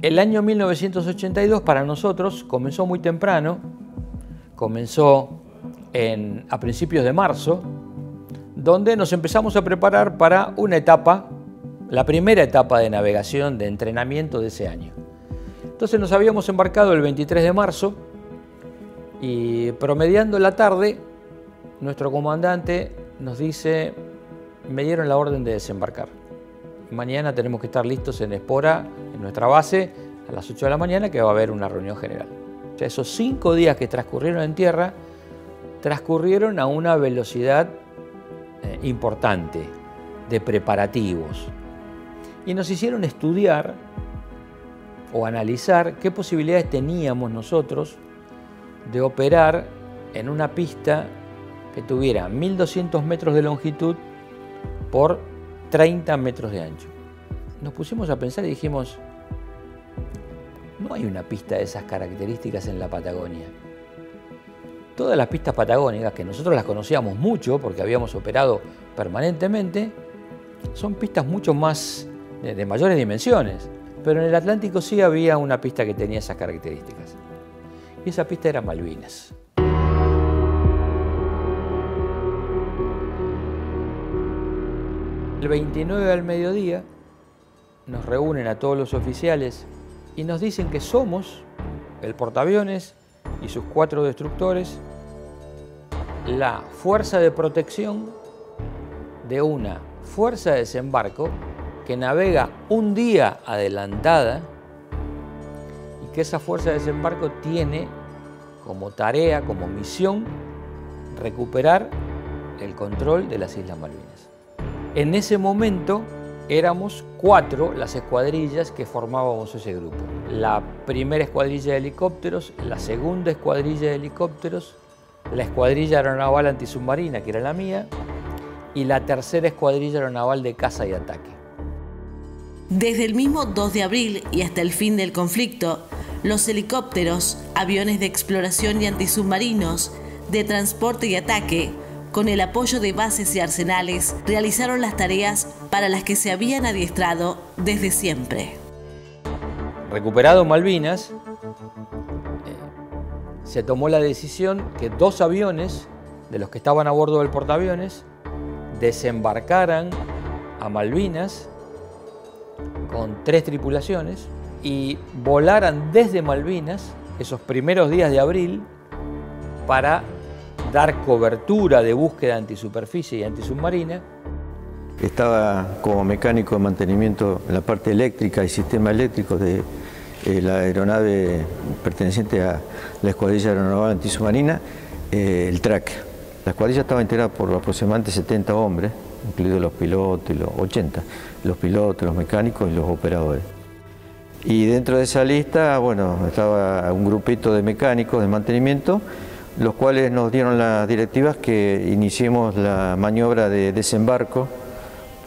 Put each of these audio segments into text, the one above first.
El año 1982 para nosotros comenzó muy temprano, comenzó a principios de marzo, donde nos empezamos a preparar para una etapa, la primera etapa de navegación, de entrenamiento de ese año. Entonces nos habíamos embarcado el 23 de marzo y promediando la tarde, nuestro comandante nos dice, me dieron la orden de desembarcar. Mañana tenemos que estar listos en Espora, en nuestra base, a las 8 de la mañana, que va a haber una reunión general. O sea, esos 5 días que transcurrieron en tierra, transcurrieron a una velocidad importante de preparativos. Y nos hicieron estudiar o analizar qué posibilidades teníamos nosotros de operar en una pista que tuviera 1200 metros de longitud por 30 metros de ancho. Nos pusimos a pensar y dijimos, no hay una pista de esas características en la Patagonia. Todas las pistas patagónicas, que nosotros las conocíamos mucho porque habíamos operado permanentemente, son pistas mucho más de mayores dimensiones. Pero en el Atlántico sí había una pista que tenía esas características. Y esa pista era Malvinas. El 29 al mediodía nos reúnen a todos los oficiales y nos dicen que somos el portaaviones y sus 4 destructores la fuerza de protección de una fuerza de desembarco que navega un día adelantada y que esa fuerza de desembarco tiene como tarea, como misión, recuperar el control de las Islas Malvinas. En ese momento éramos 4 las escuadrillas que formábamos ese grupo. La primera escuadrilla de helicópteros, la segunda escuadrilla de helicópteros, la escuadrilla aeronaval antisubmarina, que era la mía, y la tercera escuadrilla aeronaval de caza y ataque. Desde el mismo 2 de abril y hasta el fin del conflicto, los helicópteros, aviones de exploración y antisubmarinos, de transporte y ataque, con el apoyo de bases y arsenales, realizaron las tareas para las que se habían adiestrado desde siempre. Recuperado Malvinas, se tomó la decisión que 2 aviones de los que estaban a bordo del portaaviones desembarcaran a Malvinas con 3 tripulaciones y volaran desde Malvinas esos primeros días de abril para dar cobertura de búsqueda antisuperficie y antisubmarina. Estaba como mecánico de mantenimiento en la parte eléctrica y sistema eléctrico de la aeronave perteneciente a la escuadrilla aeronaval antisubmarina, el TRAC. La escuadrilla estaba integrada por aproximadamente 70 hombres, incluidos los pilotos y los 80, los pilotos, los mecánicos y los operadores. Y dentro de esa lista, bueno, estaba un grupito de mecánicos de mantenimiento, los cuales nos dieron las directivas que iniciemos la maniobra de desembarco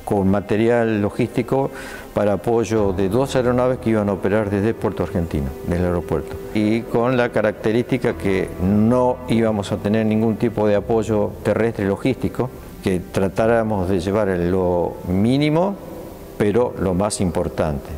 con material logístico para apoyo de 2 aeronaves que iban a operar desde Puerto Argentino, desde el aeropuerto. Y con la característica que no íbamos a tener ningún tipo de apoyo terrestre logístico, que tratáramos de llevar lo mínimo, pero lo más importante.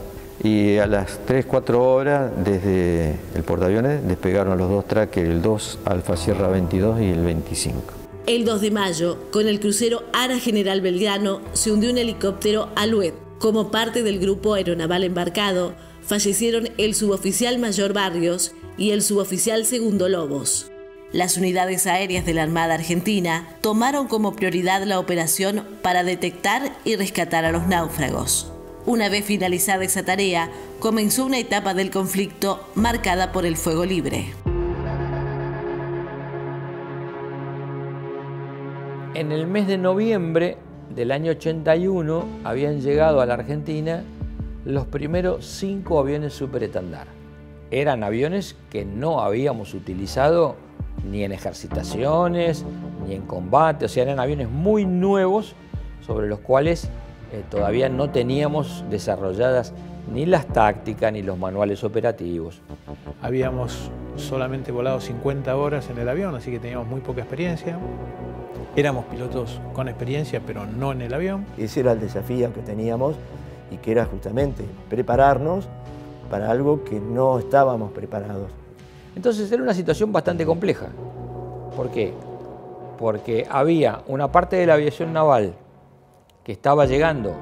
Y a las 3-4 horas desde el portaaviones despegaron los 2 trackers, el 2 Alfa Sierra 22 y el 25. El 2 de mayo, con el crucero Ara General Belgrano, se hundió un helicóptero Alouette. Como parte del grupo aeronaval embarcado, fallecieron el suboficial mayor Barrios y el suboficial segundo Lobos. Las unidades aéreas de la Armada Argentina tomaron como prioridad la operación para detectar y rescatar a los náufragos. Una vez finalizada esa tarea, comenzó una etapa del conflicto marcada por el fuego libre. En el mes de noviembre del año 81 habían llegado a la Argentina los primeros 5 aviones Super Etendard. Eran aviones que no habíamos utilizado ni en ejercitaciones, ni en combate, o sea, eran aviones muy nuevos sobre los cuales todavía no teníamos desarrolladas ni las tácticas ni los manuales operativos. Habíamos solamente volado 50 horas en el avión, así que teníamos muy poca experiencia. Éramos pilotos con experiencia, pero no en el avión. Ese era el desafío que teníamos y que era justamente prepararnos para algo que no estábamos preparados. Entonces era una situación bastante compleja. ¿Por qué? Porque había una parte de la aviación naval que estaba llegando,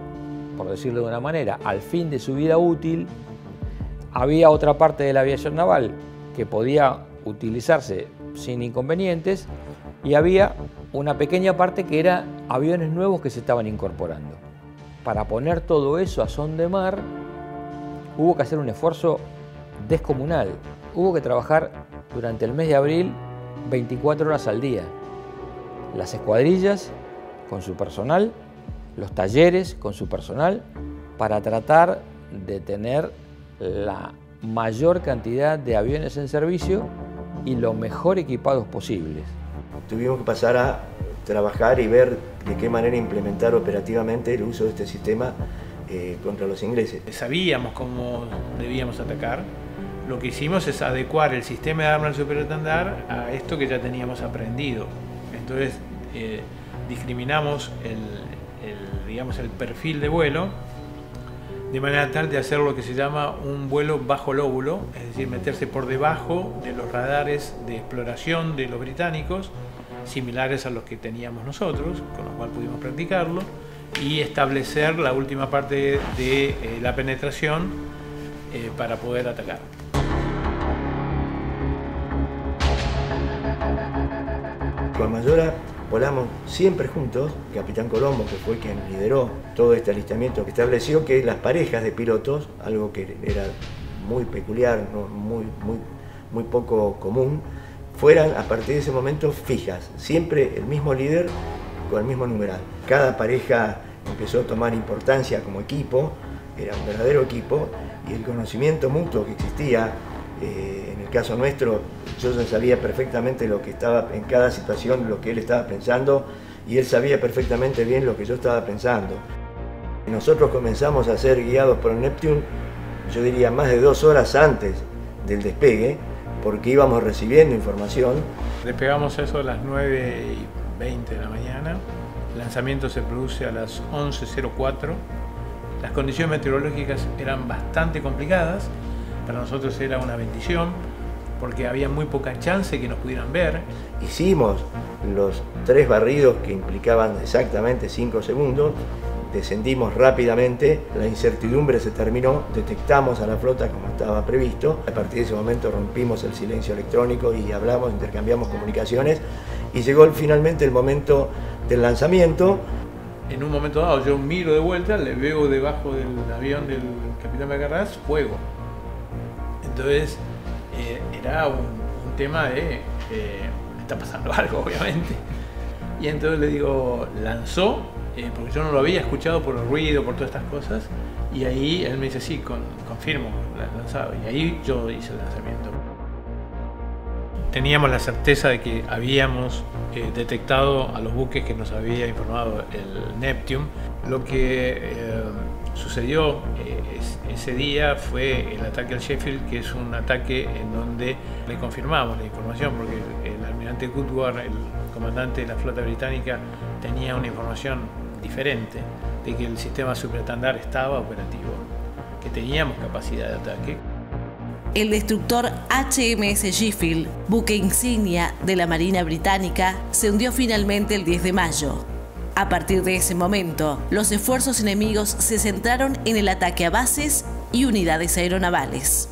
por decirlo de una manera, al fin de su vida útil. Había otra parte de la aviación naval que podía utilizarse sin inconvenientes y había una pequeña parte que era aviones nuevos que se estaban incorporando. Para poner todo eso a son de mar, hubo que hacer un esfuerzo descomunal. Hubo que trabajar durante el mes de abril 24 horas al día. Las escuadrillas con su personal, los talleres con su personal, para tratar de tener la mayor cantidad de aviones en servicio y lo mejor equipados posibles. Tuvimos que pasar a trabajar y ver de qué manera implementar operativamente el uso de este sistema contra los ingleses. Sabíamos cómo debíamos atacar. Lo que hicimos es adecuar el sistema de armas del superestandar a esto que ya teníamos aprendido. Entonces discriminamos el perfil de vuelo de manera tal de hacer lo que se llama un vuelo bajo lóbulo, es decir, meterse por debajo de los radares de exploración de los británicos, similares a los que teníamos nosotros, con lo cual pudimos practicarlo, y establecer la última parte de la penetración para poder atacar. Con Mayora volamos siempre juntos. Capitán Colombo, que fue quien lideró todo este alistamiento, estableció que las parejas de pilotos, algo que era muy peculiar, ¿no? muy poco común, fueran a partir de ese momento fijas, siempre el mismo líder con el mismo numeral. Cada pareja empezó a tomar importancia como equipo, era un verdadero equipo, y el conocimiento mutuo que existía, en el caso nuestro, yo sabía perfectamente lo que estaba en cada situación, lo que él estaba pensando, y él sabía perfectamente bien lo que yo estaba pensando. Nosotros comenzamos a ser guiados por el Neptune, yo diría más de 2 horas antes del despegue, porque íbamos recibiendo información. Despegamos eso a las 9:20 de la mañana, el lanzamiento se produce a las 11:04, las condiciones meteorológicas eran bastante complicadas, para nosotros era una bendición, porque había muy poca chance que nos pudieran ver. Hicimos los 3 barridos que implicaban exactamente 5 segundos, descendimos rápidamente, la incertidumbre se terminó, detectamos a la flota como estaba previsto. A partir de ese momento rompimos el silencio electrónico y hablamos, intercambiamos comunicaciones, y llegó finalmente el momento del lanzamiento. En un momento dado yo miro de vuelta, le veo debajo del avión del capitán Becarrás fuego. Entonces era un tema de está pasando algo, obviamente. Y entonces le digo, lanzó, porque yo no lo había escuchado por el ruido, por todas estas cosas, y ahí él me dice, sí, confirmo, lanzado, y ahí yo hice el lanzamiento. Teníamos la certeza de que habíamos detectado a los buques que nos había informado el Neptune. Lo que sucedió ese día fue el ataque al Sheffield, que es un ataque en donde le confirmamos la información, porque el almirante Goodward, el comandante de la flota británica, tenía una información diferente de que el sistema superestandar estaba operativo, que teníamos capacidad de ataque. El destructor HMS Sheffield, buque insignia de la Marina Británica, se hundió finalmente el 10 de mayo. A partir de ese momento, los esfuerzos enemigos se centraron en el ataque a bases y unidades aeronavales.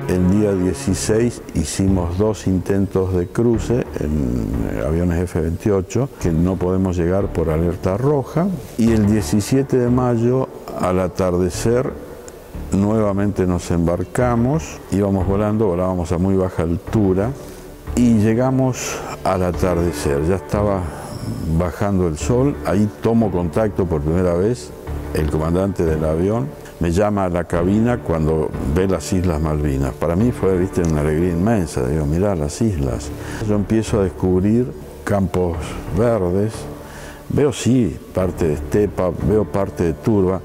El día 16 hicimos 2 intentos de cruce en aviones F-28 que no podemos llegar por alerta roja, y el 17 de mayo al atardecer nuevamente nos embarcamos, íbamos volando, volábamos a muy baja altura y llegamos al atardecer, ya estaba bajando el sol, ahí tomo contacto por primera vez, el comandante del avión me llama a la cabina cuando ve las Islas Malvinas. Para mí fue, viste, una alegría inmensa. Digo, mirá las islas. Yo empiezo a descubrir campos verdes. Veo, sí, parte de estepa, veo parte de turba,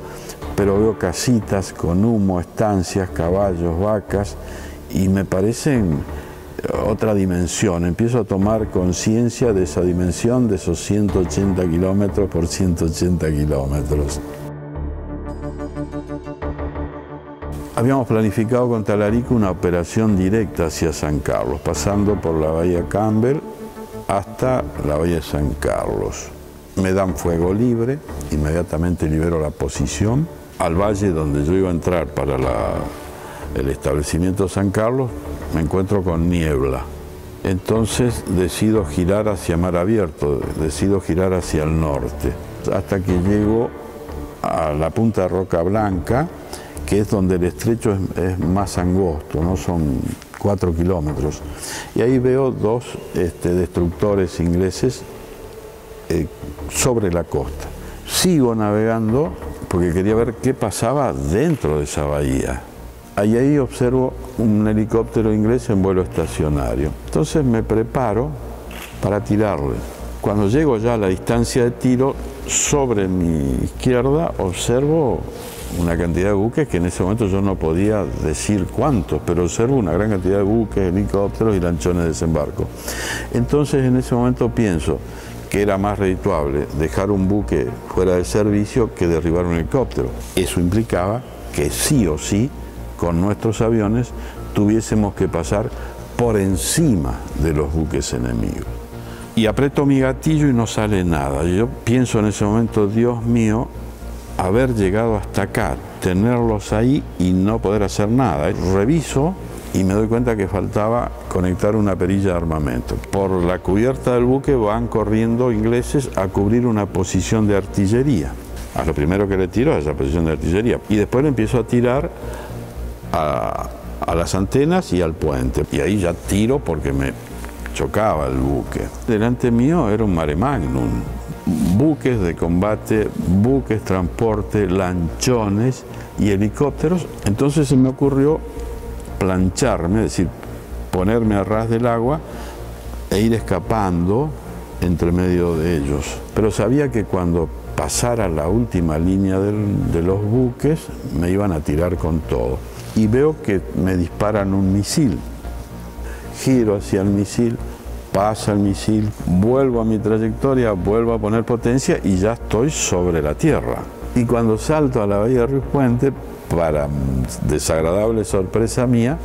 pero veo casitas con humo, estancias, caballos, vacas, y me parecen otra dimensión, empiezo a tomar conciencia de esa dimensión, de esos 180 kilómetros por 180 kilómetros. Habíamos planificado con Talarico una operación directa hacia San Carlos, pasando por la bahía Campbell hasta la bahía de San Carlos. Me dan fuego libre, inmediatamente libero la posición. Al valle donde yo iba a entrar para el establecimiento San Carlos, me encuentro con niebla. Entonces decido girar hacia mar abierto, decido girar hacia el norte, hasta que llego a la punta de Roca Blanca, que es donde el estrecho es más angosto, ¿no? Son 4 kilómetros. Y ahí veo dos destructores ingleses sobre la costa. Sigo navegando porque quería ver qué pasaba dentro de esa bahía. Ahí observo un helicóptero inglés en vuelo estacionario. Entonces me preparo para tirarle. Cuando llego ya a la distancia de tiro, sobre mi izquierda observo una cantidad de buques que en ese momento yo no podía decir cuántos, pero observo una gran cantidad de buques, helicópteros y lanchones de desembarco. Entonces en ese momento pienso que era más redituable dejar un buque fuera de servicio que derribar un helicóptero. Eso implicaba que sí o sí, con nuestros aviones, tuviésemos que pasar por encima de los buques enemigos. Y aprieto mi gatillo y no sale nada. Yo pienso en ese momento, Dios mío, haber llegado hasta acá, tenerlos ahí y no poder hacer nada. Reviso y me doy cuenta que faltaba conectar una perilla de armamento. Por la cubierta del buque van corriendo ingleses a cubrir una posición de artillería. A lo primero que le tiro es esa posición de artillería. Y después le empiezo a tirar a las antenas y al puente. Y ahí ya tiro porque me chocaba el buque. Delante mío era un mare magnum. Buques de combate, buques transporte, lanchones y helicópteros. Entonces se me ocurrió plancharme, es decir, ponerme a ras del agua e ir escapando entre medio de ellos. Pero sabía que cuando pasara la última línea de los buques me iban a tirar con todo. Y veo que me disparan un misil. Giro hacia el misil, pasa el misil, vuelvo a mi trayectoria, vuelvo a poner potencia y ya estoy sobre la tierra. Y cuando salto a la bahía de Ríos Puente, para desagradable sorpresa mía,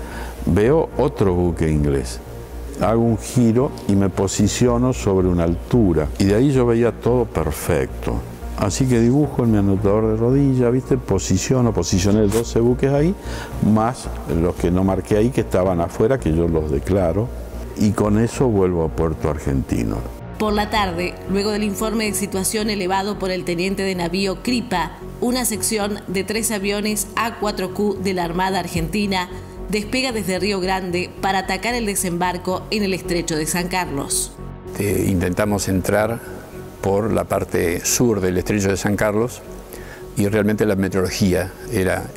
veo otro buque inglés. Hago un giro y me posiciono sobre una altura. Y de ahí yo veía todo perfecto. Así que dibujo en mi anotador de rodilla, ¿viste? Posicioné 12 buques ahí, más los que no marqué ahí, que estaban afuera, que yo los declaro. Y con eso vuelvo a Puerto Argentino. Por la tarde, luego del informe de situación elevado por el teniente de navío Kripa, una sección de 3 aviones A4Q de la Armada Argentina despega desde Río Grande para atacar el desembarco en el estrecho de San Carlos. Intentamos entrar por la parte sur del estrecho de San Carlos y realmente la meteorología era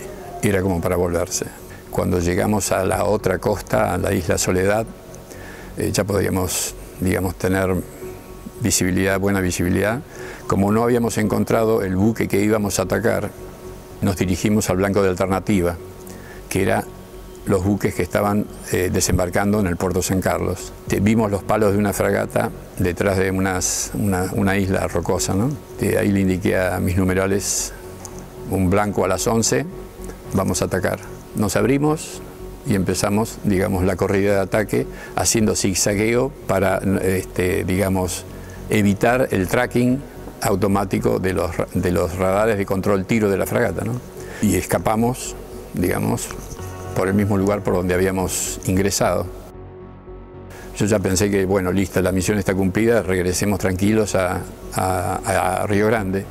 como para volverse. Cuando llegamos a la otra costa, a la isla Soledad, ya podíamos, digamos, tener visibilidad, buena visibilidad. Como no habíamos encontrado el buque que íbamos a atacar, nos dirigimos al blanco de alternativa, que era los buques que estaban desembarcando en el puerto San Carlos. Vimos los palos de una fragata detrás de una isla rocosa, ¿no? Ahí le indiqué a mis numerales un blanco a las 11, vamos a atacar. Nos abrimos y empezamos, digamos, la corrida de ataque haciendo zigzagueo para, digamos, evitar el tracking automático de los radares de control tiro de la fragata, ¿no? Y escapamos, digamos, por el mismo lugar por donde habíamos ingresado. Yo ya pensé que, bueno, listo, la misión está cumplida, regresemos tranquilos a Río Grande.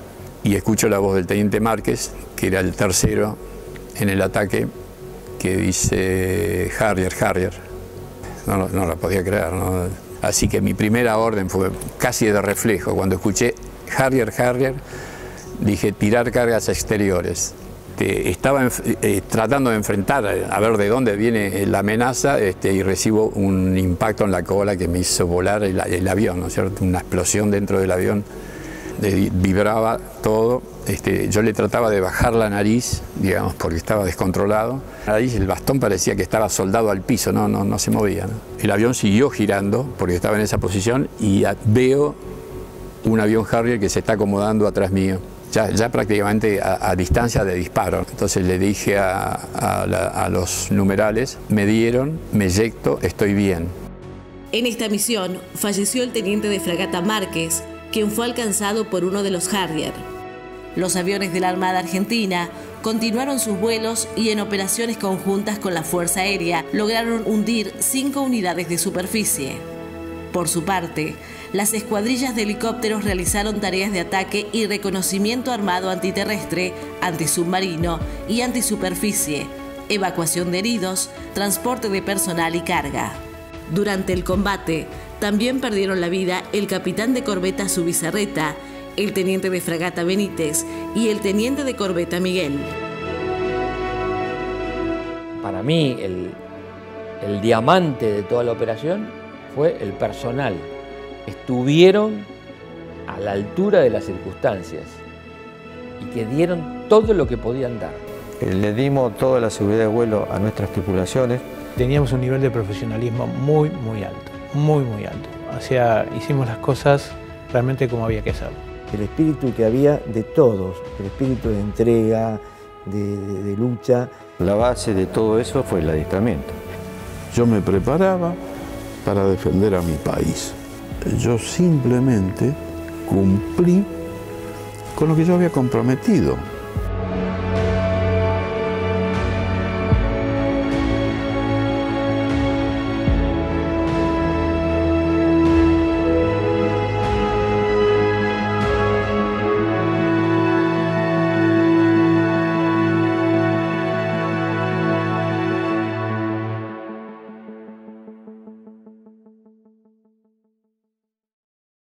Y escucho la voz del teniente Márquez, que era el tercero en el ataque, que dice Harrier, Harrier. No la podía creer, ¿no? Así que mi primera orden fue casi de reflejo. Cuando escuché Harrier, Harrier, dije tirar cargas exteriores. Estaba tratando de enfrentar, a ver de dónde viene la amenaza, y recibo un impacto en la cola que me hizo volar el avión, ¿no es cierto? Una explosión dentro del avión, vibraba todo yo le trataba de bajar la nariz, digamos, porque estaba descontrolado. La nariz, el bastón parecía que estaba soldado al piso, no se movía, ¿no? El avión siguió girando porque estaba en esa posición y veo un avión Harrier que se está acomodando atrás mío, ya prácticamente a distancia de disparo. Entonces le dije a los numerales, me dieron, me eyecto, estoy bien. En esta misión falleció el teniente de fragata Márquez, quien fue alcanzado por uno de los Harrier. Los aviones de la Armada Argentina continuaron sus vuelos y en operaciones conjuntas con la Fuerza Aérea lograron hundir 5 unidades de superficie. Por su parte, las escuadrillas de helicópteros realizaron tareas de ataque y reconocimiento armado antiterrestre, antisubmarino y antisuperficie, evacuación de heridos, transporte de personal y carga. Durante el combate, también perdieron la vida el capitán de corbeta Zubizarreta, el teniente de fragata Benítez y el teniente de corbeta Miguel. Para mí, el diamante de toda la operación fue el personal. Estuvieron a la altura de las circunstancias y que dieron todo lo que podían dar. Le dimos toda la seguridad de vuelo a nuestras tripulaciones. Teníamos un nivel de profesionalismo muy alto, muy alto. O sea, hicimos las cosas realmente como había que hacerlo. El espíritu que había de todos, el espíritu de entrega, de lucha. La base de todo eso fue el adiestramiento. Yo me preparaba para defender a mi país. Yo simplemente cumplí con lo que yo había comprometido.